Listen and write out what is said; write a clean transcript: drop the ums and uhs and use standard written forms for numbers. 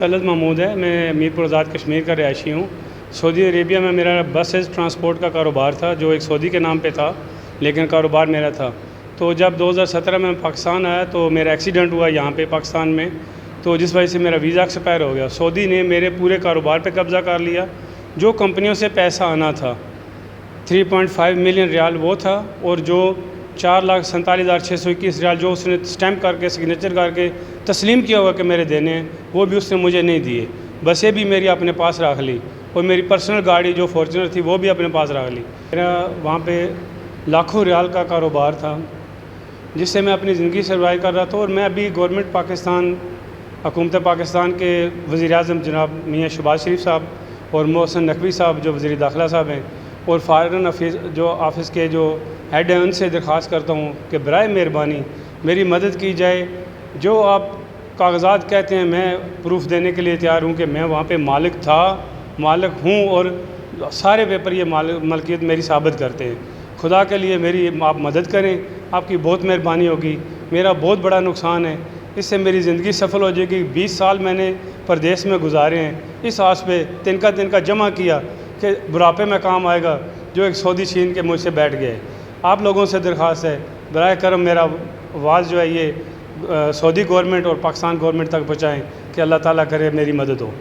तलत महमूद है। मैं मीरपुर आज़ाद कश्मीर का रिहायशी हूँ। सऊदी अरेबिया में मेरा बसेस ट्रांसपोर्ट का कारोबार था, जो एक सऊदी के नाम पे था, लेकिन कारोबार मेरा था। तो जब 2017 में पाकिस्तान आया तो मेरा एक्सीडेंट हुआ यहाँ पे पाकिस्तान में, तो जिस वजह से मेरा वीज़ा एक्सपायर हो गया। सऊदी ने मेरे पूरे कारोबार पे कब्ज़ा कर लिया। जो कंपनियों से पैसा आना था 3.5 मिलियन रियाल वो था, और जो 4,47,621 रियाल जो उसने स्टैम्प करके सिग्नेचर करके तस्लीम किया हुआ कि मेरे देने हैं, वो भी उसने मुझे नहीं दिए। बसें भी मेरी अपने पास रख ली, और मेरी पर्सनल गाड़ी जो फॉर्च्यूनर थी वो भी अपने पास रख ली। मेरा वहाँ पे लाखों रियाल का कारोबार था, जिससे मैं अपनी ज़िंदगी सर्वाइव कर रहा था। और मैं अभी गवर्नमेंट पाकिस्तान, हुकूमत पाकिस्तान के वज़ीर-ए-आज़म जनाब मियाँ शहबाज शरीफ साहब और मोहसिन नकवी साहब जो वज़ीर दाखिला साहब हैं, और फ़ॉरेन अफेयर्स जो ऑफ़िस के जो हेड हैं, उनसे दरख्वास्त करता हूँ कि बराए मेहरबानी मेरी मदद की जाए। जो आप कागज़ात कहते हैं, मैं प्रूफ देने के लिए तैयार हूँ कि मैं वहाँ पे मालिक था, मालिक हूँ, और सारे पेपर ये मलकियत मेरी साबित करते हैं। खुदा के लिए मेरी आप मदद करें, आपकी बहुत मेहरबानी होगी। मेरा बहुत बड़ा नुकसान है, इससे मेरी ज़िंदगी सफल हो जाएगी। 20 साल मैंने परदेश में गुजारे हैं, इस आस पे तिनका जमा किया कि बुढ़ापे में काम आएगा, जो एक सऊदी छीन के मुझसे बैठ गए। आप लोगों से दरख्वास्त है, बराए करम मेरा आवाज़ जो है ये सऊदी गवर्नमेंट और पाकिस्तान गवर्नमेंट तक पहुँचाएँ कि अल्लाह ताला करे मेरी मदद हो।